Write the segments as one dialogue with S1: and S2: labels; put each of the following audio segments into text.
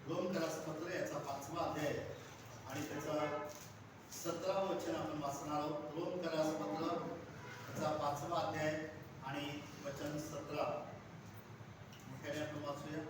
S1: रोमकरास पत्र याचा 5वा अध्याय आणि त्याचा 17वं वचन आपण वाचणार आहोत. रोमकरास पत्र याचा 5वा अध्याय आणि वचन 17 मोठ्याने आपण वाचूया.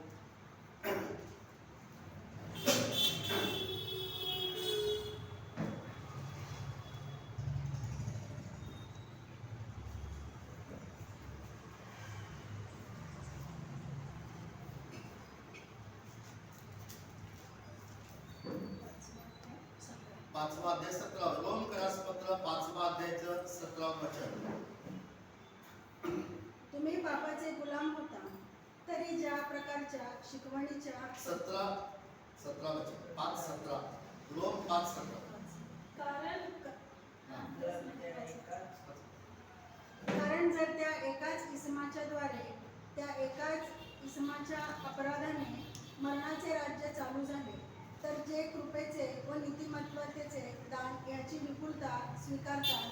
S1: पाचवा अध्याय 17 रोमकरास पत्र 5वा अध्यायाचं 17वं वचन.
S2: तुम्ही पापाचे गुलाम होता तरी ज्या प्रकारच्या शिकवणीच्या
S1: 17 वचन 5:17 रोम 5:17
S2: कारण जर त्या एकाच इसमाच्या द्वारे त्या एकाच इसमाच्या अपराधाने मरणाचे राज्य चालू झाले तर जे कृपेचे व नीतिमत्वातेचे दान याची विपुलता स्वीकारतात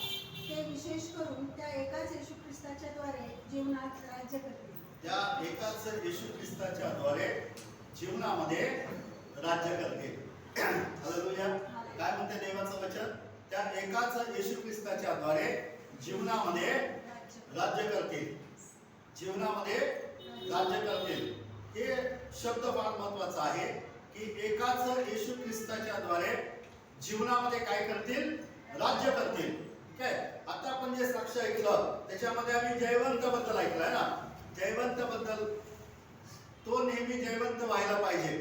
S2: ते विशेष करून त्या एकाच येशू ख्रिस्ताच्या द्वारे जीवनात राज्य करतील.
S1: त्या एकाच येशू ख्रिस्ताच्या द्वारे जीवनामध्ये राज्य करतील. हालेलुया. काय म्हणते देवाचं वचन? त्या एकाच येशू ख्रिस्ताच्या द्वारे जीवनामध्ये राज्य करतील. जीवनामध्ये राज्य करतील. हे शब्द फार महत्वाचा आहे की एकाच येशू ख्रिस्ताच्या द्वारे जीवनामध्ये काय करतील? राज्य करतील. ठीक आहे. आता आपण जे साक्ष ऐकलं त्याच्यामध्ये आम्ही जयवंत बद्दल ऐकलंय ना. जयवंत बद्दल तो नेहमी जयवंत व्हायला पाहिजे.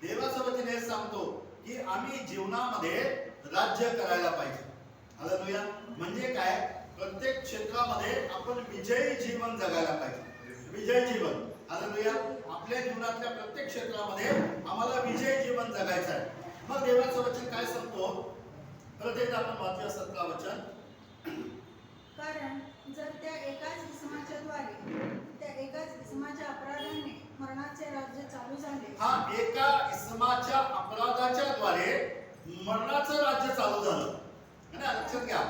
S1: देवाचं वचन हे सांगतो की आम्ही जीवनामध्ये राज्य करायला पाहिजे. हालेलुया. म्हणजे काय? प्रत्येक क्षेत्रामध्ये आपण विजयी जीवन जगायला पाहिजे. विजयी जीवन. हालेलुया. आपल्या जीवनातल्या प्रत्येक क्षेत्रामध्ये आम्हाला विजयी जीवन जगायचं आहे. मग देवाचं वचन काय सांगतो? परत एकदा आपण वाचूया 17 वचन.
S2: कारण जर त्या एकाच इसमाच्या द्वारे त्या एकाच इसमाच्या अपराधाने मरणाचे राज्य चालू झाले.
S1: हा एका इसमाच्या अपराधाच्या द्वारे मरणाचं राज्य चालू झालं. ना लक्षात घ्या.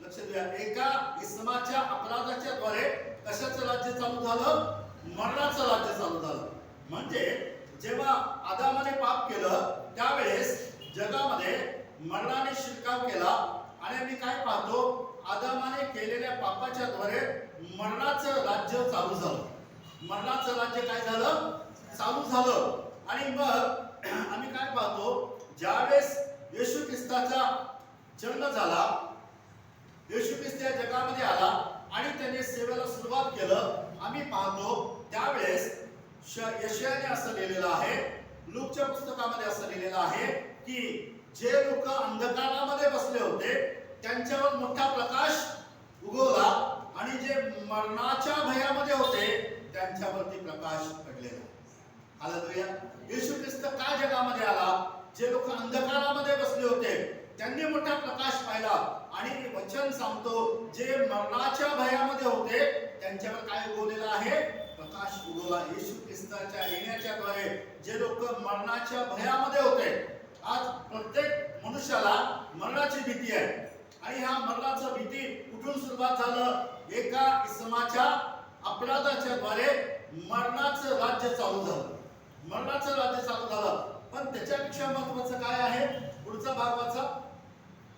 S1: लक्षात घ्या. एका इसमाच्या अपराधाच्या द्वारे कशाचं राज्य चालू झालं? मरणाचं राज्य चालू झालं. म्हणजे जेव्हा आदामाने पाप केलं त्यावेळेस जगामध्ये मरणाने शिरकाव केला आणि आम्ही काय पाहतो? आदामाने केलेल्या पापाच्या द्वारे मरणाचं राज्य चालू झालं. मरणाचं राज्य काय झालं? चालू झालं. आणि मग आम्ही काय पाहतो? ज्यावेळेस येशू ख्रिस्ताचा जन्म झाला, येशू ख्रिस्त या जगामध्ये आला आणि त्याने सेवेला सुरुवात केलं. आम्ही पाहतो त्यावेळेस यशायाने असं लिहिलेलं आहे, लूकच्या पुस्तकामध्ये असं लिहिलेलं आहे की जे लोक अंधकारामध्ये बसले होते त्यांच्यावर मोठा प्रकाश उगवला आणि जे मरणाच्या भयामध्ये होते त्यांच्यावरती प्रकाश पडलेला. हालेलुया. येशू ख्रिस्त का जगामध्ये आला? जे लोक अंधकारामध्ये बसले होते त्यांनी मोठा प्रकाश पाहिला आणि वचन सांगतो जे मरणाच्या भयामध्ये होते त्यांच्यावर काय उगवलेला आहे? प्रकाश उगवला. येशू ख्रिस्ताच्या येण्याच्या द्वारे जे लोक मरणाच्या भयामध्ये होते, आज प्रत्येक मनुष्याला मरणाची भीती आहे. आणि ह्या मरणाची भीती कुठून सुरुवात झालं? एका इसमाच्या अपराधाच्या द्वारे मरणाचं राज्य चालू झालं. मरणाचं राज्य चालू झालं. पण त्याच्यापेक्षा महत्त्वाचं काय आहे? पुढचा भाग वाचा.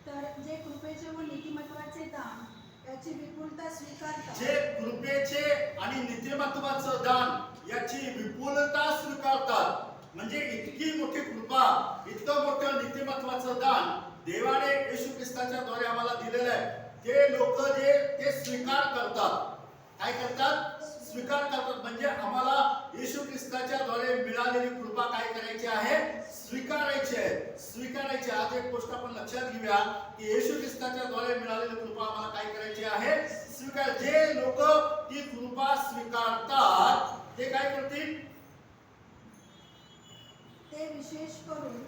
S2: तर जे कृपेचे व नीतिमत्वाचे दान याची विपुलता स्वीकारतात.
S1: जे कृपेचे आणि नीतिमत्वाचं दान याची विपुलता स्वीकारतात. म्हणजे इतकी मोठी कृपा, इतकं मोठं नीतिमत्वाचं दान देवाने येशू ख्रिस्ताच्या द्वारे आम्हाला दिलेलं आहे. ते लोक जे ते स्वीकार करतात. काय करतात? स्वीकार करतात. म्हणजे आम्हाला येशू ख्रिस्ताच्या द्वारे मिळालेली कृपा काय करायची आहे? स्वीकारायची आहे. स्वीकारायची. आज एक गोष्ट आपण लक्षात घेऊया की येशू ख्रिस्ताच्या द्वारे मिळालेली कृपा आम्हाला काय करायची आहे? स्वीकार. जे लोक ती कृपा स्वीकारतात ते काय करतील? ते विशेष करून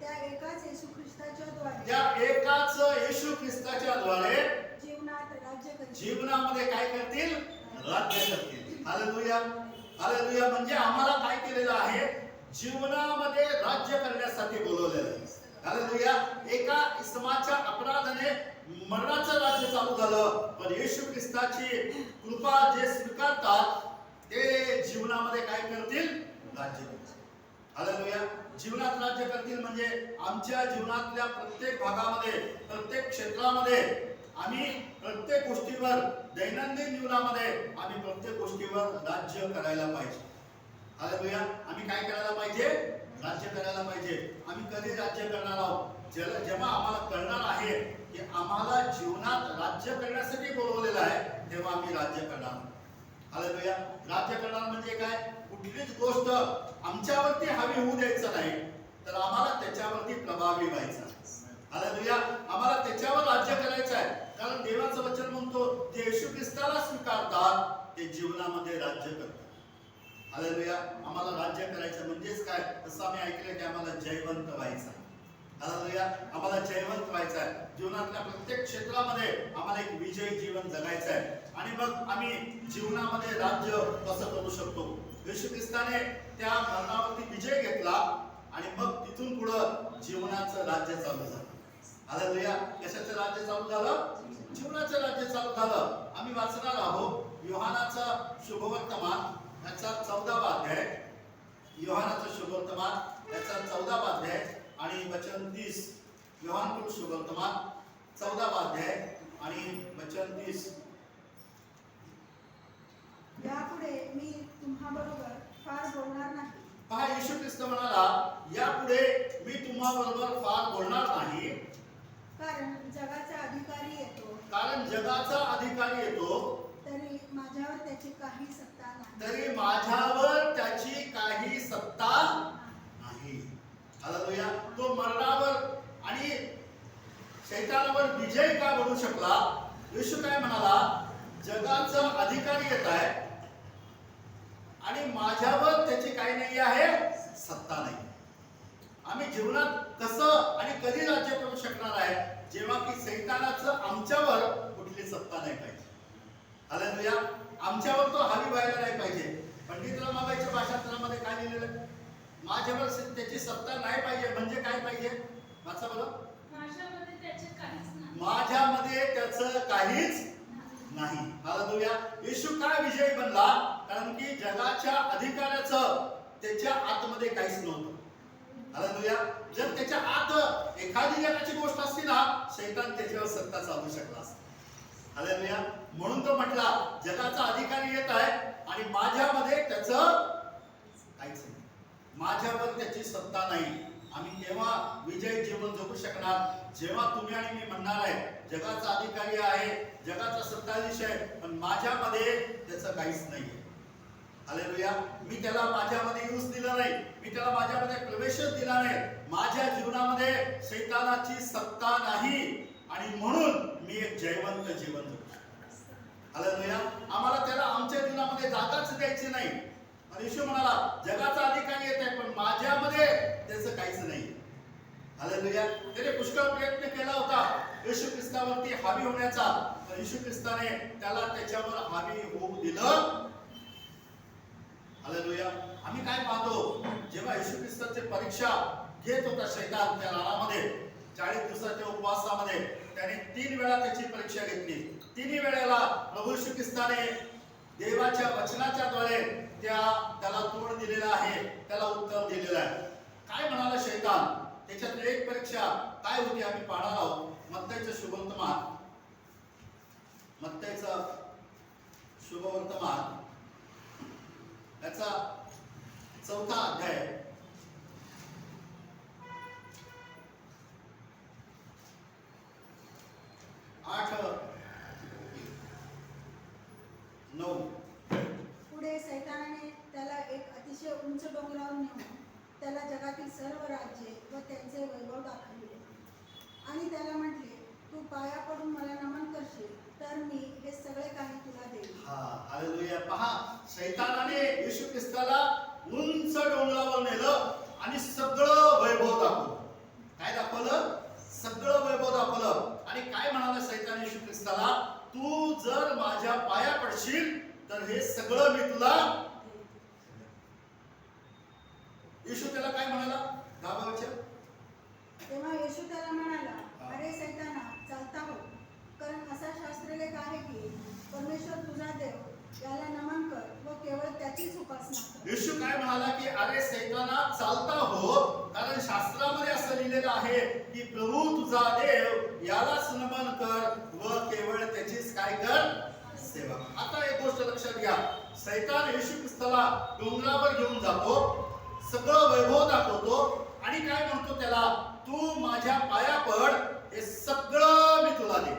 S2: त्या एकाच येशू ख्रिस्ताच्या द्वारे
S1: त्या एकाच येशू ख्रिस्ताच्या द्वारे
S2: जीवनात राज्य करतील.
S1: जीवनामध्ये काय करतील? राज्य करतील. हालेलुया. हालेलुया. म्हणजे आम्हाला काय केलेलं आहे? जीवनामध्ये राज्य करण्यासाठी बोलवलेलं आहे. हालेलुया. एका इसमाच्या अपराधाने मरणाचं राज्य चालू झालं. पण येशू ख्रिस्ताची कृपा जे स्वीकारतात ते जीवनामध्ये काय करतील? राज्य करतील. हालेलुया. जीवनात राज्य करतील म्हणजे आमच्या जीवनातल्या प्रत्येक भागामध्ये, प्रत्येक क्षेत्रामध्ये आम्ही प्रत्येक गोष्टीवर, दैनंदिन जीवनामध्ये आम्ही प्रत्येक गोष्टीवर राज्य करायला पाहिजे. हालेलुया. आम्ही काय करायला पाहिजे? राज्य करायला पाहिजे. आम्ही कधी राज्य करणार आहोत? जेव्हा आम्हाला कळणार आहे की आम्हाला जीवनात राज्य करण्यासाठी बोलवलेलं आहे, तेव्हा आम्ही राज्य करणार. हालेलुया. राज्य करणार म्हणजे काय? कुठलीच गोष्ट आमच्यावरती हवी होऊ द्यायचं नाही, तर आम्हाला त्याच्यावरती प्रभावी व्हायचं. हालेलुया. आम्हाला त्याच्यावर राज्य करायचं आहे. कारण देवाचं वचन म्हणतो, जे येशू ख्रिस्ताला स्वीकारतात ते जीवनामध्ये राज्य करतात. हालेलुया. आम्हाला राज्य करायचं म्हणजेच काय? तसं आम्ही ऐकलं की आम्हाला जयवंत व्हायचं. हालेलुया. आम्हाला जयवंत व्हायचं आहे. जीवनातल्या प्रत्येक क्षेत्रामध्ये आम्हाला एक विजयी जीवन जगायचं आहे. आणि मग आम्ही जीवनामध्ये राज्य कसं करू शकतो? येशू ख्रिस्ताने त्या मरणावरती विजय घेतला आणि मग तिथून पुढं जीवनाचं राज्य चालू झालं. हालेलुया. कशाचं राज्य चालू झालं? जीवनाचं राज्य चालू झालं. आम्ही वाचणार आहोत योहानाचा शुभवर्तमान याचा 14वा अध्याय. योहानाचा शुभवर्तमान याचा 14वा अध्याय आणि वचन 30. योहान शुभवर्तमान 14वा अध्याय आणि वचन 30.
S2: यापुढे मी तुम्हाबरोबर फार बोलणार नाही.
S1: पहा, येशू ख्रिस्त म्हणाला, यापुढे मी तुम्हाबरोबर फार बोलणार नाही,
S2: कारण जगाचा अधिकारी येतो.
S1: कारण जगाचा अधिकारी येतो,
S2: तरी माझ्यावर त्याची काही सत्ता नाही.
S1: तरी माझ्यावर त्याची काही सत्ता नाही. हालेलुया. तो मरणावर आणि शैतानावर विजय का बनू शकला? येशू काय म्हणाला? जगाचा अधिकारी येत आहे आणि माझ्यावर त्याची काही नाही आहे, सत्ता नाही. आम्ही जीवनात कसं आणि कधी राज्य करू शकणार आहे? जेव्हा की शैतानाचं आमच्यावर कुठली सत्ता नाही पाहिजे. हालेलुया. आमच्यावर तो हावी व्हायला नाही पाहिजे. पंडित रमाबाईच्या भाषांतरामध्ये काय लिहिलेलं आहे? माझ्यावर त्याची सत्ता नाही पाहिजे म्हणजे काय पाहिजे? वाचा बरं.
S3: माझ्यामध्ये त्याचे काहीच नाही.
S1: माझ्यामध्ये त्याचं काहीच नाही. हालेलुया. येशू काय विजयी बनला? कारण की जगाच्या अधिकाऱ्याचं त्याच्या आतमध्ये काहीच नव्हतं. हालेलुया. जर त्याच्या आत एखादी जगाची गोष्ट असती ना, शैतान त्याच्यावर सत्ता चालू शकला असता. हालेलुया. म्हणून तो म्हटला, जगाचा अधिकारी येत आहे आणि माझ्यामध्ये त्याचं काहीच नाही, माझ्यावर त्याची सत्ता नाही. आम्ही केव्हा विजय जीवन जगू शकणार? जेव्हा तुम्ही आणि मी म्हणणार आहे, जगाचा अधिकारी आहे, जगाचा सत्ताधीश आहे, पण माझ्यामध्ये त्याचं काहीच नाहीये. हालेलुया. मी त्याला माझ्यामध्ये येऊच दिलं नाही, मी त्याला माझ्यामध्ये प्रवेशच दिला नाही. माझ्या जीवनामध्ये शैतानाची सत्ता नाही आणि म्हणून मी एक जयवंत जीवन जगू. हालेलुया. आम्हाला त्याला आमच्या जीवनामध्ये जागाच द्यायची नाही. आणि येशू म्हणाला, जगाचा अधिकारी येत आहे पण माझ्यामध्ये त्याचं काहीच नाही. हालेलुया. त्याने पुष्कळ प्रयत्न केला होता येशू ख्रिस्तावरती हावी होण्याचा, पण येशू ख्रिस्ताने त्याला त्याच्यावर हावी होऊ दिलं. हालेलुया. आम्ही काय पाहतो? जेव्हा येशू ख्रिस्ताची परीक्षा घेत होता शैतान त्या रानामध्ये 40 दिवसाच्या उपवासामध्ये, त्याने 3 वेळा त्याची परीक्षा घेतली. 3ही वेळेला प्रभू येशू ख्रिस्ताने देवाच्या वचनाच्या द्वारे त्याला तोड दिलेला आहे, त्याला उत्तर दिलेलं आहे. काय म्हणाला शैतान? त्याच्यात एक परीक्षा काय होती आम्ही पाहणार आहोत. मत्तईचं शुभवर्तमान, मत्तईचं शुभवर्तमान याचा 4था अध्याय 8-9.
S2: पुढे सैतानाने त्याला एक अतिशय उंच डोंगरावर नेऊन त्याला जगातील सर्व राज्ये व त्यांचे वैभव दाखविले आणि त्याला म्हटले, तू पाया पडून मला नमन करशील तर मी हे सगळे काही तुला देईन.
S1: हालेलुया. पहा, शैतानाने येशू ख्रिस्ताला उंच डोंगरावर नेलं आणि सगळं वैभव दाखवलं. काय दाखवलं? सगळं वैभव दाखवलं. आणि काय म्हणाला शैतान येशू ख्रिस्ताला? तू जर माझ्या पाया पडशील तर हे सगळं मी तुला. येशू त्याला काय म्हणाला? दाबावच्या.
S2: तेव्हा येशू त्याला म्हणाला, अरे सैताना, चालता हो, कारण असा शास्त्रलेख आहे की परमेश्वर तुझा देव याला नमन कर व केवळ त्याचीच उपासना कर.
S1: येशू काय म्हणाला की अरे सैताना चालता हो, कारण शास्त्रामध्ये असं लिहिलेलं आहे की प्रभू तुझा देव यालाच नमन कर व केवळ त्याचीच काय कर सेवा. आता एक गोष्ट लक्षात घ्या, सैतान येशू ख्रिस्ताला डोंगरावर घेऊन जातो, सगळं वैभव दाखवतो आणि काय म्हणतो त्याला, तू माझ्या पाया पड, हे सगळं मी तुला दे.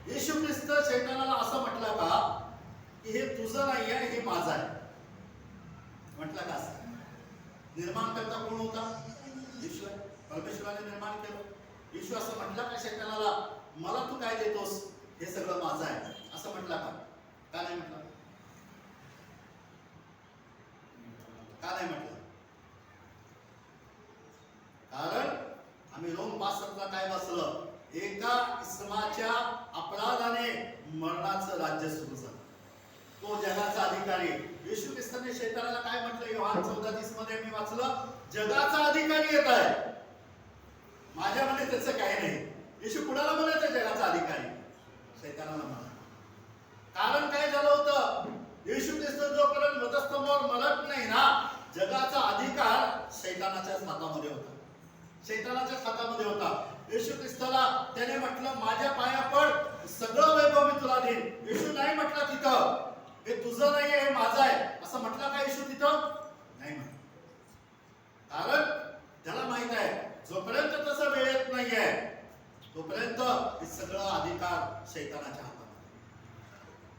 S1: येशू ख्रिस्त सैतानाला असं म्हटलं का की हे तुझं नाही आहे, हे माझं आहे? म्हटलं का असं? निर्माण करता कोण होता? येशू आहे. परमेश्वराने निर्माण केलं. येशू असं म्हटलं का सैतानाला, मला तू काय देतोस, हे सगळं माझं आहे, असं म्हटलं का? का नाही म्हटलं? का नाही म्हटलं? कारण आम्ही रोम 5:7 काय वाचलं, एका इसमाच्या अपराधाने मरणाचं राज्य सुरू झालं. तो जगाचा अधिकारी. येशू ख्रिस्ताने शैतानाला काय म्हटलं? योहान 14:30 मध्ये मी वाचलं, जगाचा अधिकारी येत आहे, माझ्यामध्ये त्याचं काही नाही. येशू कुणाला म्हणायचं जगाचा अधिकारी? शैतानाला म्हणा. कारण काय झालं होतं, येशू ख्रिस्त जोपर्यंत वधस्तंभावर मरत नाही ना, जगाचा अधिकार शैतानाच्याच हातामध्ये होता, शैतानाच्याच हातामध्ये होता. येशू ख्रिस्ताला त्याने म्हटलं माझ्या पाया पड, सगळं वैभव मी तुला देईन. येशू नाही म्हटलं तिथं हे तुझं नाही आहे, हे माझं आहे, असं म्हटलं का येशू तिथं? नाही म्हटलं. कारण त्याला माहित आहे जोपर्यंत तसं वेळ येत नाहीये तोपर्यंत हे सगळं अधिकार शैतानाच्या हातात.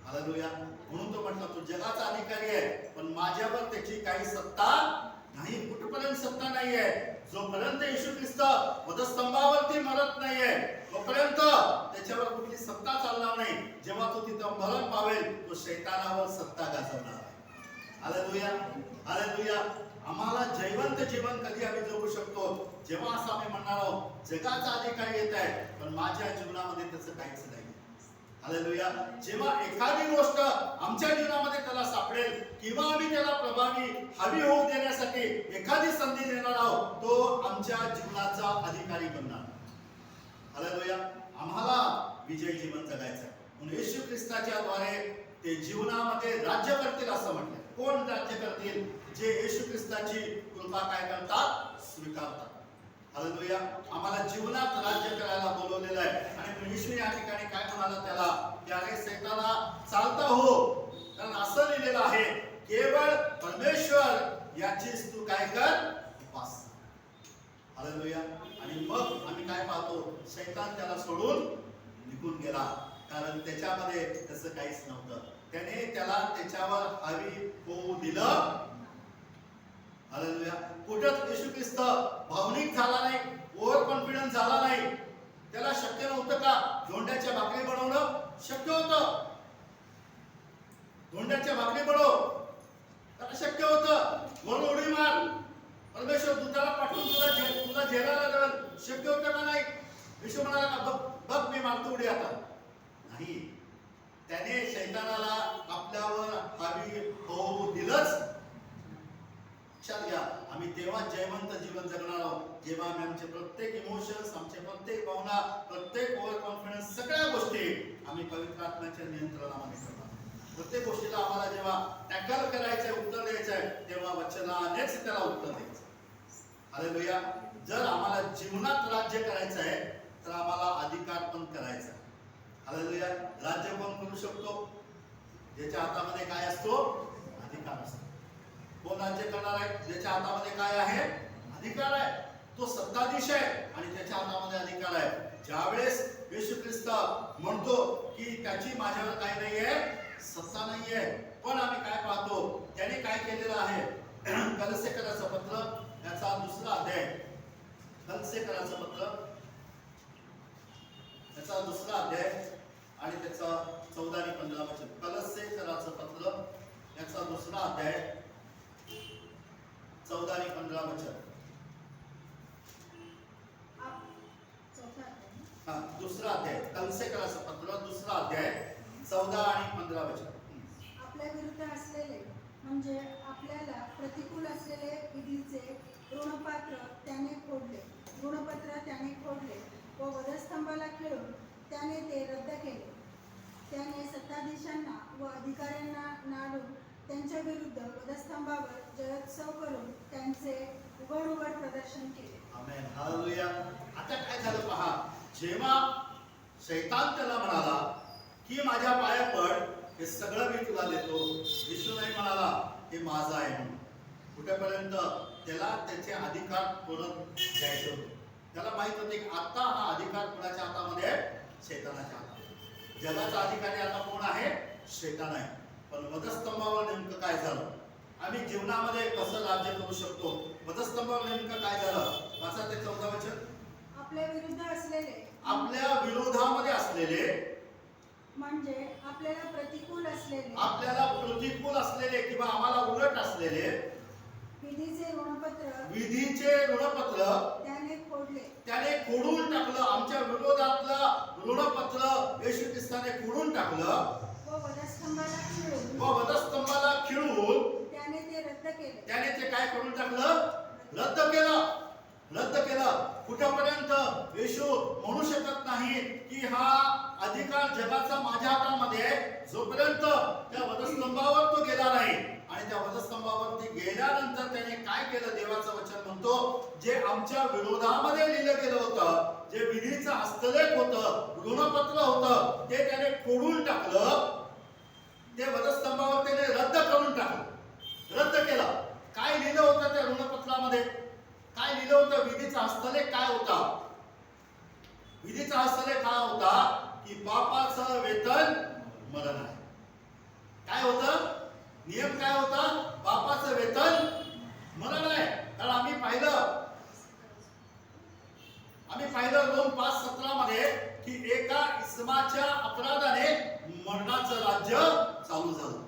S1: हालेलुया. म्हणून तो म्हटला तू जगाचा अधिकारी आहे, पण माझ्यावर त्याची काही सत्ता नाही. कुठपर्यंत सत्ता नाहीये? जोपर्यंत येशू ख्रिस्त वधस्तंभावरती मरत नाहीये तोपर्यंत त्याच्यावर कुठली सत्ता चालणार नाही. जेव्हा तो तिथं मरण पावेल तो शैतानावर सत्ता गाजवणार आहे. Hallelujah, hallelujah. आम्हाला जैवंत जीवन कधी आम्ही जगू शकतो? जेव्हा असं आम्ही म्हणणार आहोत जगाचा अधिकारी येत आहे, पण माझ्या जीवनामध्ये त्याचं काहीच नाही. हालेलुया. जेव्हा एखादी गोष्ट आमच्या जीवनामध्ये त्याला सापडेल किंवा आम्ही त्याला प्रभावी हवी होऊ देण्यासाठी एखादी संधी देणार आहोत, तो आमच्या जीवनाचा अधिकारी बनणार. हालेलुया. आम्हाला विजयी जीवन जगायचं आहे, म्हणून येशू ख्रिस्ताच्या द्वारे ते जीवनामध्ये राज्य करतील असं म्हटलं. कोण राज्य करतील? जे येशू ख्रिस्ताची कृपा काय करतात? स्वीकारतात. हालेलुया. आम्हाला जीवनात राज्य करायला बोलवलेलं आहे. आणि येशू या ठिकाणी काय म्हणाला त्याला, की अरे सैताना चालता हो, कारण असं लिहिलेलं आहे केवळ परमेश्वर याचीच तू काय कर? उपासना. हालेलुया. आणि मग आम्ही काय पाहतो, शैतान त्याला सोडून निघून गेला, कारण त्याच्यामध्ये तसं काहीच नव्हतं. त्याने त्याला त्याच्यावर हवी होऊ दिलं. हालेलुया. कुठंच येशू ख्रिस्त भावनिक झाला नाही, ओव्हर कॉन्फिडन्स झाला नाही. त्याला शक्य नव्हतं का धोंड्याच्या भाकरी बनवणं? शक्य होतं. धोंड्याच्या भाकरी बनव, त्याला शक्य होतं. म्हणून उडी मार, परमेश्वर दूताला पाठवून तुला झेलायला लावेल. शक्य होतं का नाही? येशू म्हणाला का बघ मी मारतो उडी आता? नाही. त्याने शैतानाला आपल्यावर हवी होऊ दिलंच. लक्षात घ्या, आम्ही तेव्हा जयवंत जीवन जगणार आहोत जेव्हा आम्ही आमचे प्रत्येक इमोशन्स, आमचे प्रत्येक भावना, प्रत्येक ओव्हर कॉन्फिडन्स, सगळ्या गोष्टी आम्ही पवित्र आत्म्याच्या नियंत्रणामध्ये करणार. प्रत्येक गोष्टीला आम्हाला जेव्हा टॅकल करायचंय, उत्तर द्यायचंय, तेव्हा वचनानेच त्याला उत्तर द्यायचं. हालेलुया. जर आम्हाला जीवनात राज्य करायचं आहे तर आम्हाला अधिकार पण करायचा आहे. हालेलुया. राज्य कोण करू शकतो? ज्याच्या हातामध्ये काय असतो? अधिकार असतो. कोण राज्य करणार आहे? ज्याच्या हातामध्ये काय आहे? अधिकार आहे. तो सत्ताधीश आहे आणि त्याच्या हातामध्ये अधिकार आहे. ज्यावेळेस येशू ख्रिस्त म्हणतो की त्याची माझ्यावर काय नाहीये, सत्ता नाहीये, पण आम्ही काय पाहतो त्याने काय केलेलं आहे? कलसेकराचं पत्र याचा 2रा अध्याय, कलसेकराचं पत्र याचा 2रा अध्याय आणि त्याचा 14 आणि 15 वचन. कलसेकराचं पत्र याचा 2रा अध्याय 14 आणि 15 वचन. 2रा अध्याय, कलसेकराचं पत्र 2रा अध्याय 14 आणि 15 वचन.
S2: आपल्या विरुद्ध असलेले म्हणजे आपल्याला प्रतिकूल असलेले विधीचे ऋणपत्र त्याने फोडले व वधस्तंभाला खिळून त्याने ते रद्द केले. त्याने सत्ताधीशांना व अधिकाऱ्यांना नाडून त्यांच्या विरुद्ध वधस्तंभावर जयोत्सव करून त्यांचे उघड उघड प्रदर्शन केले.
S1: आमेन. हालेलुया. आता काय झालं पहा, जेव्हा शैतान त्याला म्हणाला की माझ्या पाया पड, हे सगळं मी तुला देतो, येशू नाही म्हणाला हे माझं आहे म्हणून. कुठेपर्यंत त्याला त्याचे अधिकार परत द्यायचे होते. त्याला माहित होते की आता हा अधिकार कोणाच्या हातामध्ये आहे? शैतानाच्या हातामध्ये. जगाचा अधिकारी आता कोण आहे? शैतान आहे. पण वधस्तंभावर नेमकं काय झालं? आम्ही जीवनामध्ये कसं राज्य करू शकतो? वधस्तंभावर नेमकं काय झालं? वाचा ते 14 वचन.
S2: आपल्या विरुद्ध असलेले,
S1: आपल्या विरोधामध्ये असलेले,
S2: म्हणजे आपल्याला प्रतिकूल असलेले,
S1: आपल्याला प्रतिकूल असलेले किंवा आम्हाला उलट असलेले
S2: विधीचे
S1: विधीचे ऋणपत्र
S2: त्याने फोडले.
S1: त्याने खोडून टाकलं. आमच्या विरोधातलं ऋणपत्र येशू ख्रिस्ताने खोडून टाकलं
S2: व वधस्तंभाला खिळून
S1: व वधस्तंभाला खिळून
S2: त्याने ते रद्द केले.
S1: त्याने ते काय करून टाकलं? रद्द केलं. रद्द केलं. कुठपर्यंत? येशू म्हणू शकत नाही की हा अधिकार जगाचा माझ्या हातामध्ये आहे, जोपर्यंत त्या वधस्तंभावर तो गेला नाही. आणि त्या वधस्तंभावरती गेल्यानंतर त्याने काय केलं? देवाचं वचन म्हणतो, जे आमच्या विरोधामध्ये लिहिलं गेलं होतं, जे विधीचं हस्तलेख होतं, ऋणपत्र होतं, ते त्याने खोडून टाकलं. ते वधस्तंभावर त्याने रद्द करून टाकलं. रद्द केलं. काय लिहिलं होतं त्या ऋणपत्रामध्ये? काय लिहिलं होतं? विधीचा हस्तलेख काय होता? विधीचा हस्तलेख काय होता? की पापाचं वेतन मरण आहे. काय होतं? नियम काय होता? पापाचं वेतन मरण आहे. कारण आम्ही पाहिलं रोम 5:17 मध्ये की एका इसमाच्या अपराधाने मरणाचं राज्य चालू झालं.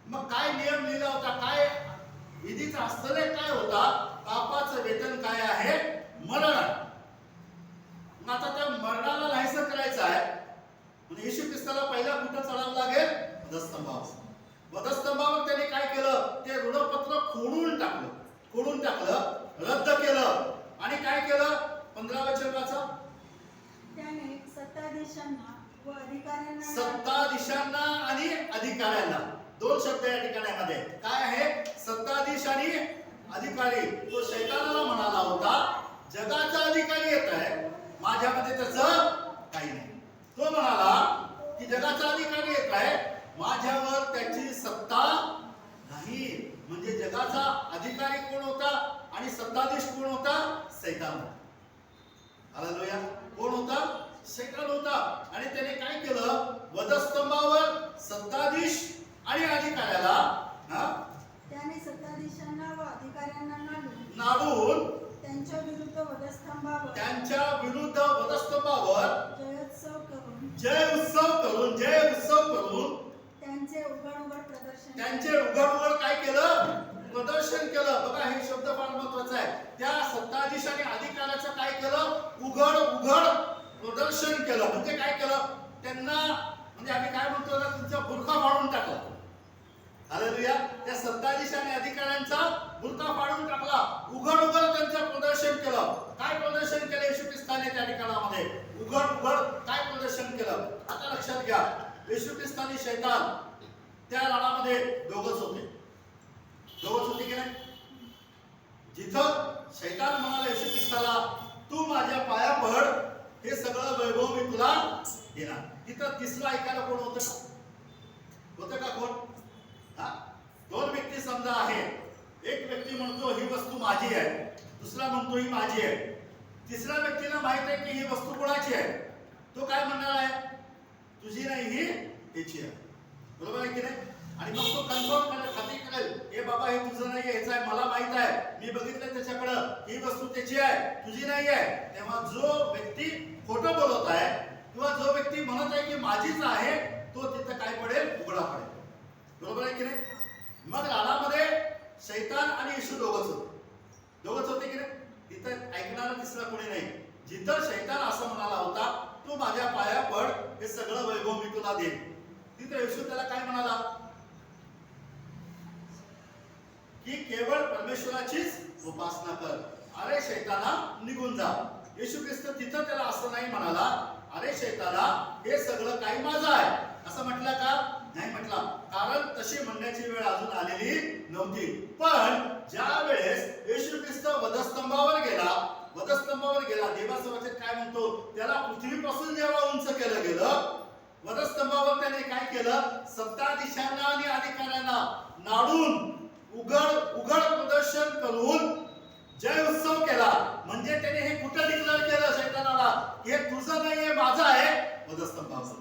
S1: मग काय नियम लिहिला होता? काय विधीचा हस्तलेख काय होता? पापाचं वेतन काय आहे? मरण आहे. मग आता त्या मरणाला नाहीसं करायचं आहे, म्हणजे येशू ख्रिस्ताला पहिला कुठं चढावं लागेल? वधस्तंभावर. वधस्तंभावर त्याने काय केलं? ते ऋणपत्र खोडून टाकलं, रद्द केलं. आणि काय केलं? 15 वचन वाचा.
S2: त्याने सत्ताधीशांना व अधिकाऱ्यांना,
S1: सत्ताधीशांना आणि अधिकाऱ्यांना, दोन शब्द या ठिकाणामध्ये काय आहे? सत्ताधीश आणि अधिकारी. तो शैतानाला म्हणाला होता, जगाचा अधिकारी येत आहे, माझ्यामध्ये त्याचं काही नाही. तो म्हणाला की जगाचा अधिकारी येत आहे, माझ्यावर त्याची सत्ता नाही. म्हणजे जगाचा अधिकारी कोण होता आणि सत्ताधीश कोण होता? शैतान. हालेलुया. कोण होता? शैतान होता. आणि त्याने काय केलं? वधस्तंभावर सत्ताधीश आणि अधिकाऱ्याला
S2: त्याने सत्ताधीशांना व अधिकाऱ्यांना
S1: नाडून
S2: त्यांच्या विरुद्ध वधस्तंभावर जयोत्सव करून त्यांचे
S1: उघड काय केलं? प्रदर्शन केलं. बघा, हे शब्द फार महत्वाचा आहे. त्या सत्ताधीश आणि अधिकाऱ्याचं काय केलं? उघड प्रदर्शन केलं. म्हणजे काय केलं? त्यांना, म्हणजे आम्ही काय म्हणतो ना, तुमचा बुरखा फाडून टाकला. हालेलुया. त्या सत्ताधीश आणि अधिकाऱ्यांचा बुरखा फाडून टाकला. उघड त्यांचं प्रदर्शन केलं. काय प्रदर्शन केलं येशू ख्रिस्ताने त्या ठिकाणामध्ये? उघड काय प्रदर्शन केलं? आता लक्षात घ्या, येशू ख्रिस्त आणि शैतान त्या लढामध्ये दोघच होते की नाही? जिथं शैतान म्हणाला येशू ख्रिस्ताला, तू माझ्या पाया पड, हे सगळं वैभव मी तुला देणार, तिथं तिसरं ऐकायला कोण होतं का? कोण? दोन व्यक्ती समजा आहे. एक व्यक्ती म्हणतो ही वस्तू माझी आहे, दुसरा म्हणतो ही माझी आहे. तिसऱ्या व्यक्तीला माहित आहे की ही वस्तू कोणाची आहे. तो काय म्हणणार आहे? तुझी नाही, ही त्याची आहे. बरोबर आहे की नाही? आणि मग तो कन्फर्म करेल, खात्री करेल, हे बाबा हे तुझं नाही आहे, याचं आहे, मला माहित आहे, मी बघितलं त्याच्याकडं, ही वस्तू त्याची आहे, तुझी नाही आहे. तेव्हा जो व्यक्ती खोटं बोलत आहे किंवा जो व्यक्ती म्हणत आहे की माझीच आहे, तो तिथं काय पडेल? उघडा पडेल. बरोबर आहे की नाही? मग राणामध्ये शैतान आणि येशू दोघच होते की नाही? तिथं ऐकणारा तिसरा कोणी नाही. जिथं शैतान असं म्हणाला होता, तू माझ्या पाया पड, हे सगळं वैभव मी तुला देईन, तिथं येशू त्याला काय म्हणाला? की केवळ परमेश्वराचीच उपासना कर. अरे शैताना, निघून जा. येशू ख्रिस्त तिथं त्याला असं नाही म्हणाला, अरे शैताना, हे सगळं काही माझं आहे, असं म्हटलं का? नाही म्हटला, कारण तशी म्हणण्याची वेळ अजून आलेली नव्हती. पण ज्या वेळेस येशू ख्रिस्त वधस्तंभावर गेला, देवाचं वचन काय म्हणतो, त्याला पृथ्वीपासून जेव्हा उंच केलं गेलं, वधस्तंभावर त्याने काय केलं, सत्ताधीशांना आणि अधिकाऱ्यांना नाडून उघड प्रदर्शन करून जय उत्सव केला. म्हणजे त्याने हे कुठं डिक्लेअर केलं शैतानाला, हे तुझं नाहीये, माझं आहे. वधस्तंभावर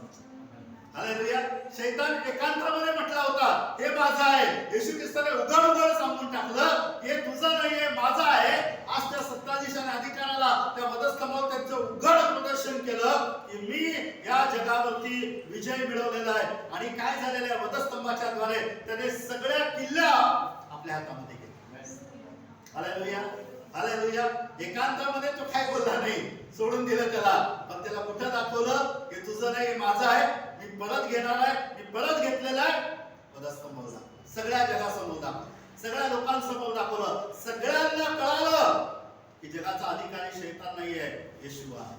S1: हालेलुया. शैतान एकांतामध्ये म्हटला होता, हे माझं आहे. येशू ख्रिस्ताने उघड सांगून टाकलं, हे तुझं नाहीये, माझं आहे. आज त्या सत्ताधीशाने अधिकाऱ्याला त्या वधस्तंभावर त्यांचं उघड प्रदर्शन केलं की मी या जगावरती विजय मिळवलेला आहे. आणि काय झालेलं आहे, वधस्तंभाच्या द्वारे त्याने सगळ्या किल्ल्या आपल्या हातामध्ये घेतल्या. Hallelujah, hallelujah. एकांतामध्ये तो काय बोलला नाही, सोडून दिलं त्याला. पण त्याला कुठं दाखवलं, हे तुझं नाही, माझं आहे, मी परत घेणार आहे, मी परत घेतलेला आहे. वधस्तंभावर सगळ्या जगासमोर दाखवलं, सगळ्या लोकांसमोर दाखवलं, सगळ्यांना कळालं की जगाचा अधिकारी शैतान नाहीये, येशू आहे.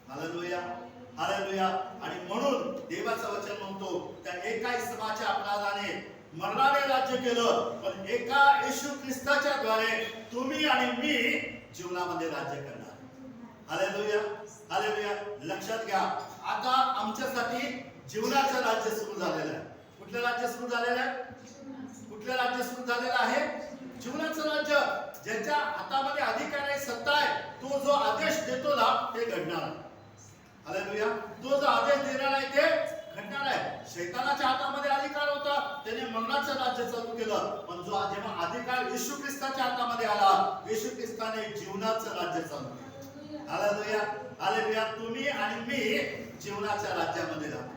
S1: Hallelujah, hallelujah. आणि म्हणून देवाचं वचन म्हणतो, त्या एका इसमाच्या अपराधाने मरणाने राज्य केलं, पण एका येशू ख्रिस्ताच्या द्वारे तुम्ही आणि मी जीवनामध्ये राज्य करणार. Hallelujah, hallelujah. लक्षात घ्या, आता आमच्यासाठी जीवनाचं राज्य सुरू झालेलं आहे. कुठलं राज्य सुरू झालेलं आहे? कुठलं राज्य सुरू झालेलं आहे? जीवनाचं राज्य. ज्याच्या हातामध्ये अधिकार आहे, सत्ता आहे, तो जो आदेश देतो ना ते घडणार. हालेलुया. तो जो आदेश देणार आहे ते घडणार आहे. शैतानाच्या हातामध्ये अधिकार होता, त्याने मरणाचं राज्य चालू केलं. पण जो जेव्हा अधिकार येशू ख्रिस्ताच्या हातामध्ये आला, येशू ख्रिस्ताने जीवनाचं राज्य चालू केलं. Hallelujah, hallelujah. तुम्ही आणि मी जीवनाच्या राज्यामध्ये जातो.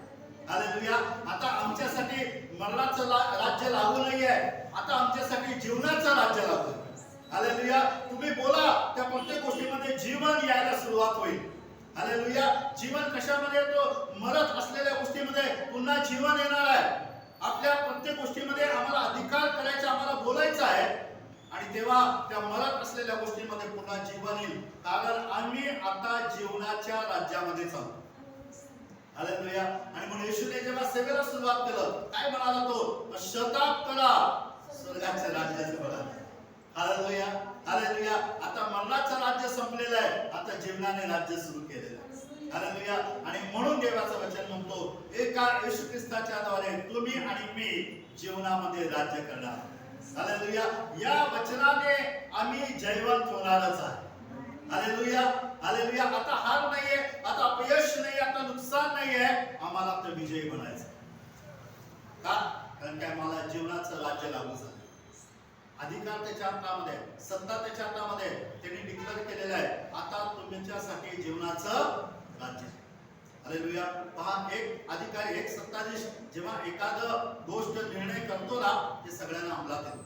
S1: हालेलुया. आता आमच्यासाठी मरणाचं राज्य लागू नाहीये, आता आमच्यासाठी जीवनाचं राज्य लागू. हालेलुया. तुम्ही बोला, त्या प्रत्येक गोष्टीमध्ये जीवन यायला सुरुवात होईल. हालेलुया. जीवन कशामध्ये येतो? मरत असलेल्या गोष्टीमध्ये पुन्हा जीवन येणार आहे. आपल्या प्रत्येक गोष्टीमध्ये आम्हाला अधिकार करायचा, आम्हाला बोलायचं आहे. आणि तेव्हा त्या मरत असलेल्या गोष्टीमध्ये पुन्हा जीवन येईल, कारण आम्ही आता जीवनाच्या राज्यामध्ये चालतो. हालेलुया. आणि म्हणून येशूने जेव्हा सेवेला सुरुवात केलं, काय म्हणाला तो? शताब करा स्वर्गाच्या राज्याचं बघा. Hallelujah, hallelujah. आता मरणाचं राज्य संपलेलं आहे, आता जीवनाने राज्य सुरू केलेलं आहे. हालेलुया. आणि म्हणून देवाचं वचन म्हणतो, एका येशू ख्रिस्ताच्या द्वारे तुम्ही आणि मी जीवनामध्ये राज्य करणार. हालेलुया. या वचनाने आम्ही जयवंत होणारच आहे. Hallelujah, hallelujah. आता हार नाहीये, आता अपयश नाही, आता नुकसान नाहीये, आम्हाला आता विजयी बनायचं. का? कारण काय, मला जीवनाचं राज्य लागू झालं. अधिकार त्याच्या हातामध्ये, सत्ता त्याच्या हातामध्ये, त्यांनी डिक्लेअर केलेलं आहे, आता तुमच्यासाठी जीवनाचं राज्य. हालेलुया. पहा, एक अधिकारी, एक सत्ताधीश जेव्हा एखादं गोष्ट निर्णय करतो ना, ते सगळ्यांना अंमलात येतो.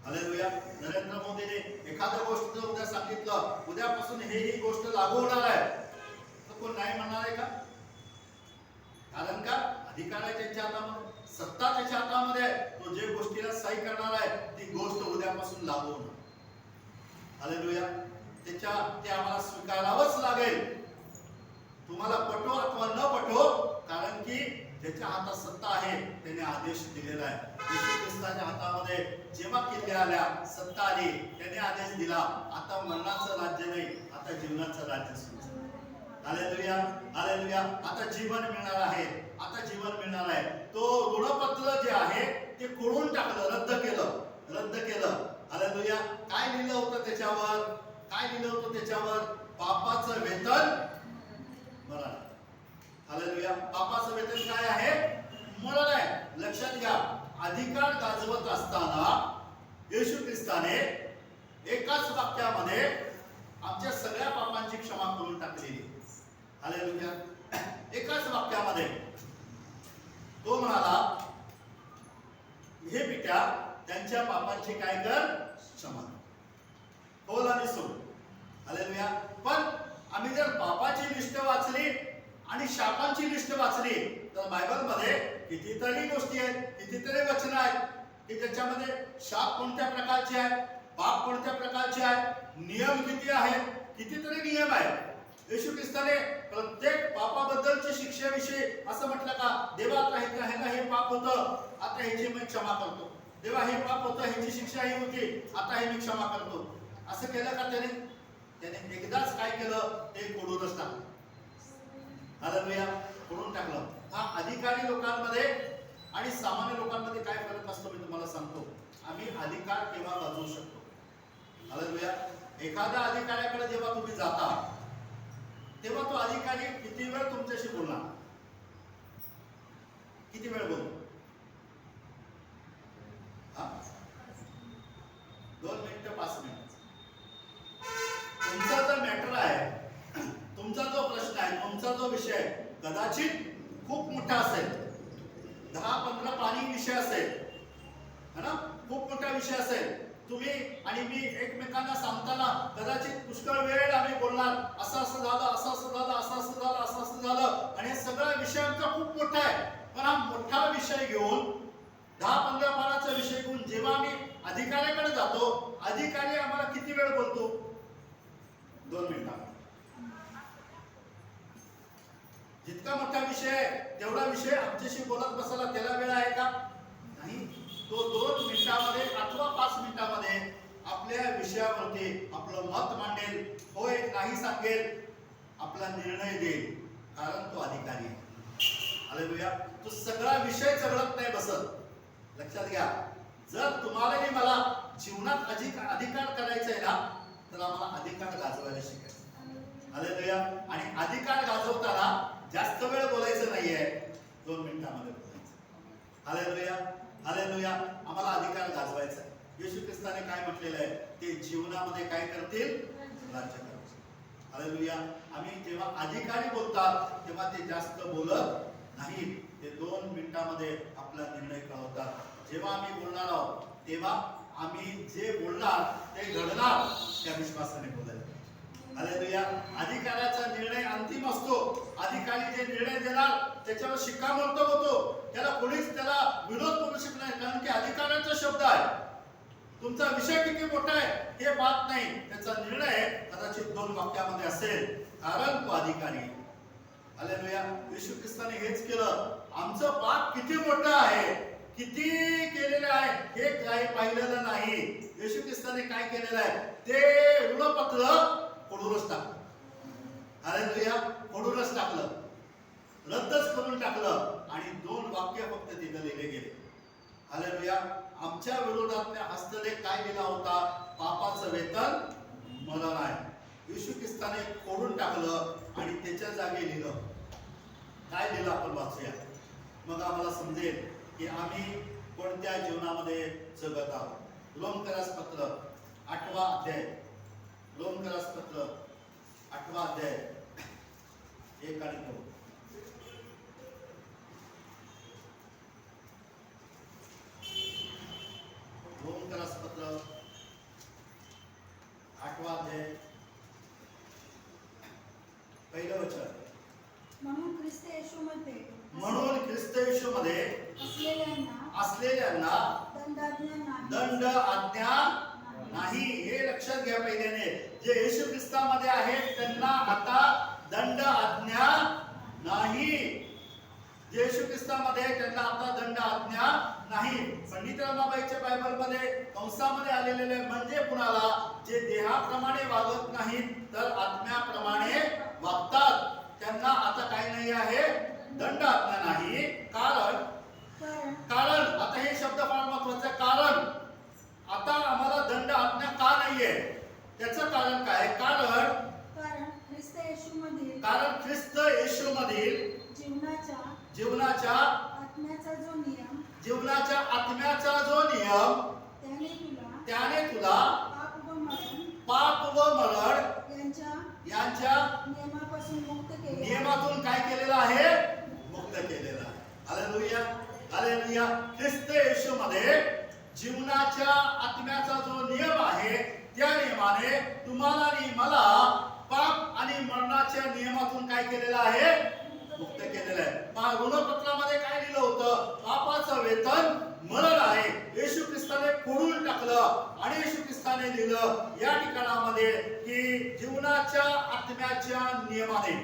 S1: हालेलुया. नरेंद्र मोदीने एखादं गोष्ट जर उद्या सांगितलं, उद्यापासून ही गोष्ट लागू होणार आहे, तर कोण नाही म्हणणार आहे का? कारण का? अधिकार आहे त्यांच्या हातामध्ये, सत्ता त्याच्या हातामध्ये आहे. तो जे गोष्टीला सही करणार आहे, ती गोष्ट उद्यापासून लागू होणार. हालेलुया. ते आम्हाला स्वीकारावंच लागेल, तुम्हाला पटो अथवा न पटो, कारण की ज्याच्या हातात सत्ता आहे त्याने आदेश दिलेला आहे. येशू ख्रिस्ताच्या हातामध्ये जेव्हा किल्ले आल्या, सत्ता आली, त्याने आदेश दिला, आता मरणाचं राज्य नाही, आता जीवनाचं राज्य सुरू. Hallelujah, hallelujah. आता जीवन मिळणार आहे, आता जीवन मिळणार आहे. तो ऋणपत्र जे आहे ते खोडून टाकलं, रद्द केलं. हालेलुया. काय लिहिलं होतं त्याच्यावर? काय लिहिलं होतं त्याच्यावर? पापाचं वेतन मरण. हालेलुया. पापाचं वेतन काय आहे? मरण आहे. लक्षात घ्या, अधिकार गाजवत असताना येशू ख्रिस्ताने एकाच वाक्यामध्ये आमच्या सगळ्या पापांची क्षमा करून टाकलेली. हालेलुया. एकाच वाक्यामध्ये तो म्हणाला, हे पित्या, त्यांच्या पापांची काय कर? क्षमा. बोल आणि सोड. हालेलुया. पण आम्ही जर पापाची लिस्ट वाचली आणि शापांची लिस्ट वाचली, तर बायबलमध्ये कितीतरी गोष्टी आहेत, कितीतरी वचन आहेत की त्याच्यामध्ये शाप कोणत्या प्रकारचे आहेत, पाप कोणत्या प्रकारचे आहेत, नियम किती आहेत, कितीतरी नियम आहेत. येशू ख्रिस्ताने प्रत्येक पापाबद्दलच्या शिक्षेविषयी असं म्हटलं का, देवा आता हे पाप होतं, आता ह्याची मी क्षमा करतो. देवा हे पाप होतं, ह्याची शिक्षा ही होती, आता हे मी क्षमा करतो. असं केलं का त्याने एकदाच काय केलं, ते खोडूनच टाकलं. हालेलुया, खोडून टाकलं. हा अधिकारी लोकांमध्ये आणि सामान्य लोकांमध्ये काय फरक असतो मी तुम्हाला सांगतो. आम्ही अधिकार केव्हा गाजवू शकतो. हालेलुया, एखाद्या अधिकाऱ्याकडे जेव्हा तुम्ही जाता तेव्हा तो अधिकारी किती वेळ तुमच्याशी बोलणार, किती वेळ बोलतो? 2 मिनिटं 5 मिनिट. तुमचा जो मॅटर आहे, तुमचा जो प्रश्न आहे, तुमचा जो विषय कदाचित खूप मोठा असेल, 10-15 पाणी विषय असेल, है ना, खूप मोठा विषय असेल. तुम्ही आणि मी एकमेकांना सांगताना कदाचित पुष्कळ वेळ आम्ही बोलणार, असं असं झालं, असं असं झालं, असं असं झालं, असं असं झालं, आणि सगळा विषय आमचा खूप मोठा आहे. पण हा मोठा विषय घेऊन 10-15 पानाचा विषय घेऊन जेव्हा आम्ही अधिकाऱ्याकडे जातो, अधिकारी आम्हाला किती वेळ बोलतो? 2 मिनिटं. जितका मोठा विषय आहे तेवढा विषय आमच्याशी बोलत बसायला त्याला वेळ आहे का? नाही. तो 2 मिनिटांमध्ये अथवा 5 मिनिटांमध्ये आपल्या विषयावरती आपलं मत मांडेल, होय नाही सांगेल, आपला निर्णय देईल, कारण तो अधिकारी आहे. हालेलुया. तो सगळा विषय चढत नाही बसत. लक्षात घ्या, जर तुम्हाला आणि मला जीवनात अधिकार करायचा आहे ना, तर आम्हाला अधिकार गाजवायला शिकायचं. हालेलुया. आणि अधिकार गाजवताना जास्त वेळ बोलायचं नाहीये, 2 मिनिटांमध्ये बोलायचं. Hallelujah, hallelujah. आम्हाला अधिकार गाजवायचा आहे. येशू ख्रिस्ताने काय म्हटलेलं आहे, ते जीवनामध्ये काय करतील? राज्य करतील. हालेलुया. आम्ही जेव्हा अधिकारी बोलतात तेव्हा ते जास्त बोलत नाही, ते 2 मिनिटांमध्ये आपला निर्णय कळवतात. जेव्हा आम्ही बोलणार आहोत तेव्हा आम्ही जे बोलणार ते घडणार, त्या विश्वासाने बोलायचं. हालेलुया. अधिकाऱ्याचा निर्णय अंतिम असतो. अधिकारी जे निर्णय देणार त्याच्यावर शिक्कामोर्तब होतो. त्याला कोणीच त्याला विरोध करू शकत नाही, कारण की अधिकाऱ्याचा शब्द आहे. तुमचा विषय किती मोठा आहे हे बात नाही, त्याचा निर्णय कदाचित 2 वाक्यामध्ये असेल, कारण तो अधिकारी आहे. हालेलुया. येशू ख्रिस्ताने हेच केलं. आमचं पाप किती मोठं आहे, किती केलेलं आहे हे काही पाहिलेलं नाही. येशू ख्रिस्ताने काय केलेलं आहे, ते ऋणपत्र खोडूनच टाकलं. हालेलुया. खोडूनच टाकलं, रद्दच करून टाकलं, आणि 2 वाक्य फक्त तिथे लिहिले गेले. हालेलुया. आमच्या विरोधात हस्तलेख काय लिहिला होता? पापाचं वेतन मरण आहे. येशू ख्रिस्ताने खोडून टाकलं आणि त्याच्या जागी लिहिलं. काय लिहिलं आपण वाचूया, मग आम्हाला समजेल की आम्ही कोणत्या जीवनामध्ये जगत आहोत. रोमकरास पत्र 8वा अध्याय, रोमकरास पत्र 8वा अध्याय 1 आणि 2. रोमकरास पत्र 8वा अध्याय 1 वचन.
S2: म्हणून ख्रिस्त येशूमध्ये
S1: असलेल्यांना दंड आज्ञा नाही. हे लक्षात घ्या पहिल्याने. जे येशू ख्रिस्तामध्ये आहेत त्यांना आता दंड आज्ञा नाही. जे येशू ख्रिस्तामध्ये आहेत त्यांना आता दंड आज्ञा नाही. पंडित रमाबाईच्या बायबलमध्ये कंसामध्ये आलेले म्हणजे कुणाला, जे देहाप्रमाणे वागत नाहीत तर आत्म्याप्रमाणे वागतात, त्यांना आता काय नाही आहे, दंड आज्ञा नाही. कारण आता हे शब्द फार महत्वाचे. कारण आता आम्हाला दंड आज्ञा का नाहीये, त्याचं कारण काय? कारण ख्रिस्त येशूमधील जीवनाच्या आत्म्याचा जो नियम, त्याने तुला पाप व मरण यांच्या नियमातून काय केलेलं आहे? मुक्त केलेलं आहे. Hallelujah, hallelujah. ख्रिस्त येशूमध्ये जीवनाच्या आत्म्याचा जो नियम आहे, त्या नियमाने तुम्हाला आणि मला पाप आणि मरणाच्या नियमातून काय केलेलं आहे? मुक्त केलेलं आहे. पहा ऋणपत्रामध्ये काय लिहिलं होतं? पापाचं वेतन मरण आहे. येशू ख्रिस्ताने फोडून टाकलं आणि येशू ख्रिस्ताने लिहिलं या ठिकाणामध्ये की जीवनाच्या आत्म्याच्या नियमाने,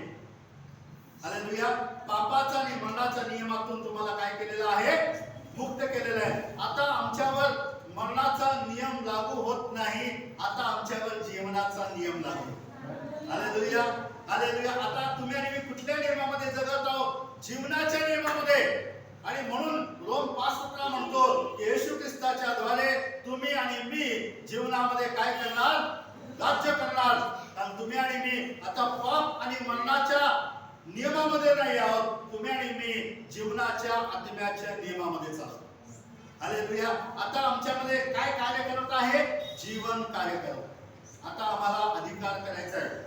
S1: हालेलुया, पापाचा आणि मरणाच्या नियमातून तुम्हाला काय केलेलं आहे? मुक्त केलेलं आहे. आता आमच्यावर मरणाचा नियम लागू होत नाही, आता आमच्यावर जीवनाचा नियम लागू. Hallelujah, hallelujah. आता तुम्ही आणि मी कुठल्या नियमामध्ये जगत आहोत? जीवनाच्या नियमामध्ये. आणि म्हणून रोम 5:17 म्हणतो की येशू ख्रिस्ताच्या द्वारे तुम्ही आणि मी जीवनामध्ये काय करणार? राज्य करणार. कारण तुम्ही आणि मी आता पाप आणि मरणाच्या नियमामध्ये नाही आहोत, तुम्ही आणि मी जीवनाच्या आत्म्याच्या नियमामध्ये आहोत. हालेलुया. आता आमच्यामध्ये काय कार्य करत आहे? जीवन कार्य करत. आता आम्हाला अधिकार करायचा आहे.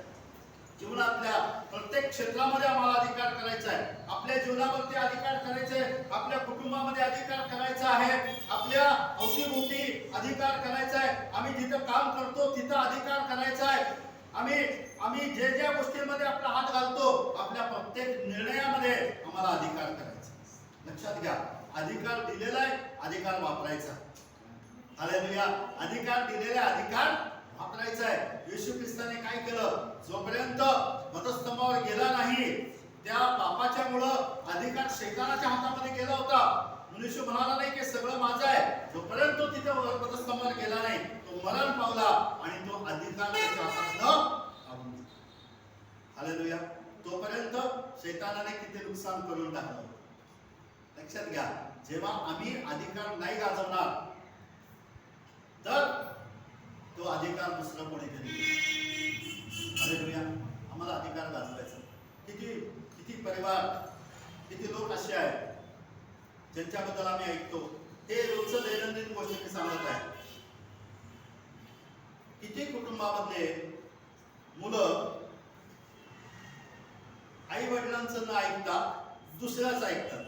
S1: जीवनातल्या प्रत्येक क्षेत्रामध्ये आम्हाला अधिकार करायचा आहे. आपल्या जीवनावरती अधिकार करायचा आहे, आपल्या कुटुंबामध्ये अधिकार करायचा आहे, आपल्या अवतीभोवती अधिकार करायचा आहे, आम्ही जिथं काम करतो तिथं अधिकार करायचा आहे, आम्ही जे ज्या गोष्टींमध्ये आपला हात घालतो, आपल्या प्रत्येक निर्णयामध्ये आम्हाला अधिकार करायचा. लक्षात घ्या, अधिकार दिलेला आहे, अधिकार वापरायचा. हालेलुया. अधिकार दिलेला आहे, अधिकार वापरायचा आहे. येशू ख्रिस्ताने काय केलं? जोपर्यंत वधस्तंभावर गेला नाही, त्या पापाच्या मुळे अधिकार शैतानाच्या हातामध्ये गेला होता. मनुष्य म्हणाला नाही की सगळं माझं आहे. जोपर्यंत तो तिथे वधस्तंभावर गेला नाही, तो मरण पावला आणि तो अधिकार त्याच्या हातातनं काढून घेतला. हालेलुया. तोपर्यंत शैतानाने किती नुकसान करून टाकलं. लक्षात घ्या, जेव्हा आम्ही अधिकार नाही गाजवणार तर तो अधिकार दुसरं कोणीतरी घेईल. हालेलुया. आम्हाला अधिकार गाजवायचा. किती किती परिवार, किती लोक असे आहेत ज्यांच्याबद्दल आम्ही ऐकतो, हे रोजचं दैनंदिन गोष्ट मी सांगत आहे. किती कुटुंबामधले मुलं आई वडिलांचं न ऐकता दुसऱ्याच ऐकतात.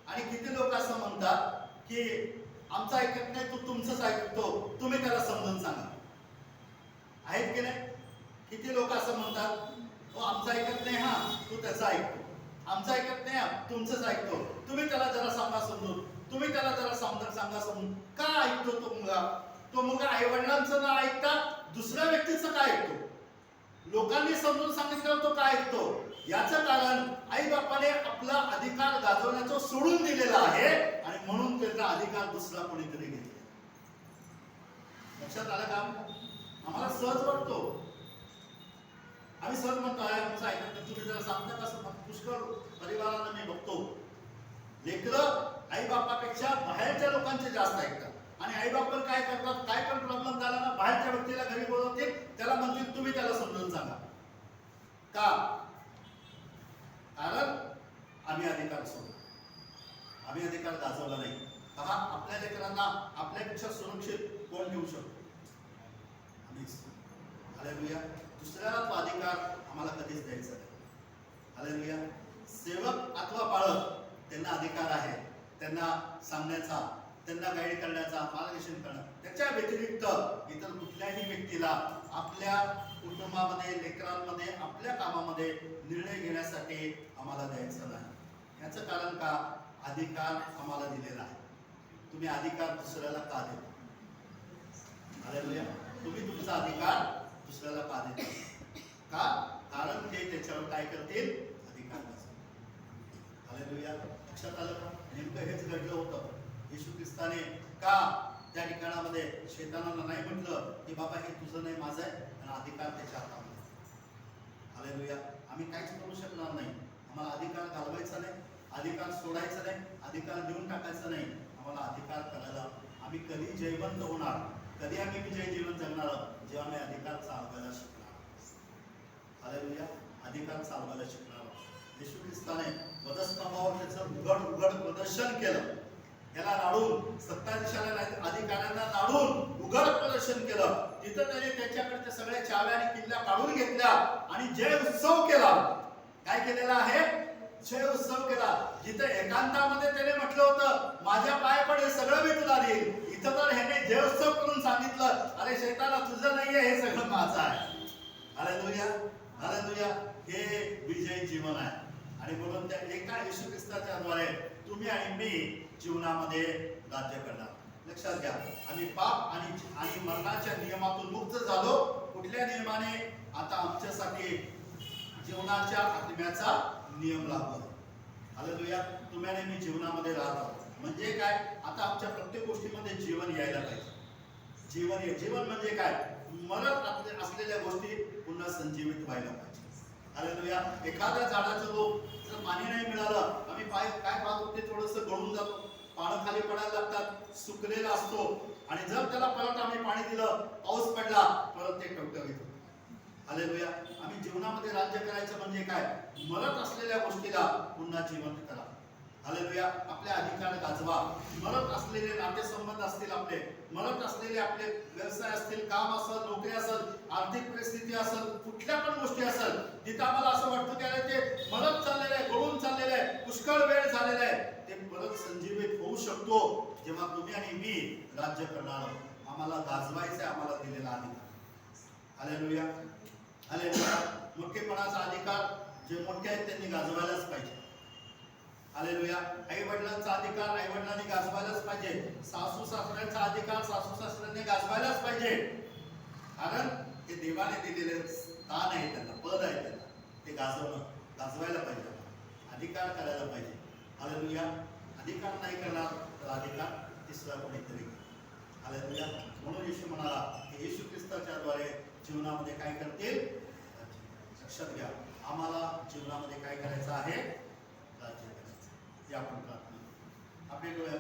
S1: आणि किती लोक असं म्हणतात की आमचं ऐकत नाही, तो तुमचंच ऐकतो, तुम्ही त्याला समजून सांगा. आहेत की नाही? किती लोक असं म्हणतात, तो आमचं ऐकत नाही, हा तू त्याचं ऐकतो, आमचं ऐकत नाही, तुमचंच ऐकतो, तुम्ही त्याला जरा सांगा समजून, तुम्ही त्याला जरा सांगा समजून. का ऐकतो तो मुलगा? तो मुलगा आई वडिलांचं न ऐकता दुसऱ्या व्यक्तीचं काय ऐकतो? लोकांनी समजून सांगितलं तो काय ऐकतो? याचं कारण आई बापाने आपला अधिकार गाजवण्याचं सोडून दिलेला आहे आणि म्हणून त्याचा अधिकार दुसरा कोणीतरी घेतला. लक्षात आलं का? आम्हाला सहज वाटतो, आम्ही सहज म्हणतो आहे आमचं ऐकत, तुम्ही जरा सांगता कसं? पुष्कळ परिवारांना मी बघतो, लेकरं आई बापापेक्षा बाहेरच्या लोकांचे जास्त ऐकतात. आणि आई बाप पण काय करतात? काय पण प्रॉब्लेम झाला ना, बाहेरच्या व्यक्तीला घरी बोलवतील, त्याला म्हणतील तुम्ही त्याला समजून सांगा. का? कारण आम्ही अधिकार सोडलो, आम्ही अधिकार गाजवला नाही. पहा, आपल्या लेकरांना आपल्यापेक्षा सुरक्षित कोण ठेवू शकतो? आम्हीच. हालेलुया. दुसऱ्याला तो अधिकार आम्हाला कधीच द्यायचा नाही. हालेलुया. सेवक अथवा पाळक त्यांना अधिकार आहे, त्यांना सांगण्याचा, त्यांना गाईड करण्याचा, मार्गदर्शन करणं. त्याच्या व्यतिरिक्त इतर कुठल्याही व्यक्तीला आपल्या कुटुंबामध्ये, लेकरांमध्ये, आपल्या कामामध्ये निर्णय घेण्यासाठी आम्हाला द्यायचं नाही. याचं कारण का? अधिकार आम्हाला दिलेला आहे. तुम्ही अधिकार दुसऱ्याला का देता? हालेलुया. तुम्ही तुमचा अधिकार दुसऱ्याला का देता? का? कारण ते त्याच्यावर काय करतील? अधिकार गाजवतील. हालेलुया. लक्षात आलं का? नेमकं हेच घडलं होतं. येशू ख्रिस्ताने का त्या ठिकाणामध्ये शैतानाला नाही म्हटलं की बाबा हे तुझं नाही, माझं आहे, आणि अधिकार त्याच्या हातामध्ये. हालेलुया. आम्ही काहीच करू शकणार नाही. आम्हाला अधिकार घालवायचा नाही, अधिकार सोडायचा नाही, अधिकार देऊन टाकायचा नाही. आम्हाला अधिकार करायला, आम्ही कधी जयवंत होणार, कधी आम्ही विजय जीवन जगणार? जेव्हा आम्ही अधिकार चालवायला शिकणार. हालेलुया. अधिकार चालवायला शिकणार. येशू ख्रिस्ताने वधस्तंभावर त्याचं उघड प्रदर्शन केलं. याला नाडून, सत्ताधीशाला अधिकाऱ्यांना नाडून उघड प्रदर्शन केलं. तिथं त्याने त्याच्याकडे सगळ्या चाव्या आणि किल्ल्या काढून घेतल्या आणि जय उत्सव केला. काय केलेला आहे? जय उत्सव केला. जिथे एकांतामध्ये त्याने म्हटलं होतं माझ्या पाय पडे सगळं मी तुला देईल, इथं तर ह्याने जय उत्सव करून सांगितलं अरे शैताना तुझं नाहीये, हे सगळं माझं आहे. हालेलुया. हालेलुया. हे विजय जीवन आहे. आणि म्हणून त्या एका येशू ख्रिस्ताच्या द्वारे तुम्ही आणि मी जीवनामध्ये राज्य करणार. लक्षात घ्या, आम्ही पाप आणि मरणाच्या नियमातून मुक्त झालो. कुठल्या नियमाने? आता आमच्यासाठी जीवनाच्या आत्म्याचा नियम लागतो. हालेलुया. तुम्ही आणि मी जीवनामध्ये राहतो म्हणजे काय? आता आमच्या प्रत्येक गोष्टीमध्ये जीवन यायला पाहिजे. जीवन म्हणजे काय? मरत असलेल्या गोष्टी पुन्हा संजीवित व्हायला पाहिजे. हालेलुया. एखाद्या झाडाचं रोप जर पाणी नाही मिळालं, आम्ही काय पाहतो ते थोडंसं गळून जातो, पानं खाली पडायला लागतात, सुकलेला असतो. आणि जर त्याला परत आम्ही पाणी दिलं, पाऊस पडला, परत ते टवटवीत होतं. हालेलुया. आम्ही जीवनामध्ये राज्य करायचं म्हणजे काय? मरत असलेल्या गोष्टीला पुन्हा जिवंत करा. हालेलुया. आपले अधिकार गाजवा. मरत असलेले नातेसंबंध असतील, आपले मरत असलेले आपले व्यवसाय असतील, काम असेल, नोकरी असेल, आर्थिक परिस्थिती असेल, कुठल्या पण गोष्टी असेल, तिथं आम्हाला असं वाटतं की अरे ते मरत चाललेलं आहे, गळून चाललेलं आहे, पुष्कळ वेळ झालेला आहे, ते परत संजीवित होऊ शकतो जेव्हा तुम्ही आणि मी राज्य करणार आहोत. आम्हाला गाजवायचं आहे, आम्हाला दिलेला अधिकार. हालेलुया. हालेलुया. मोठेपणाचा अधिकार जे मोठे आहेत त्यांनी गाजवायलाच पाहिजे. हालेलुया. आई वडिलांचा अधिकार आई वडिलांनी गाजवायलाच पाहिजे. सासू सासऱ्यांचा अधिकार सासू सासऱ्यांनी गाजवायलाच पाहिजे. कारण हे देवाने दिलेले स्थान आहे, त्यांना पद आहे, त्यांना ते गाजवायला पाहिजे, अधिकार करायला पाहिजे. हालेलुया. अधिकार नाही करणार तर अधिकार तिसरा कोणीतरी. हालेलुया. म्हणून येशू म्हणाला की येशू ख्रिस्ताच्या द्वारे जीवनामध्ये काय करतील? लक्षात घ्या, आम्हाला जीवनामध्ये काय करायचं आहे? राज्य करायचं. हे आपण प्रार्थना. आपले डोळे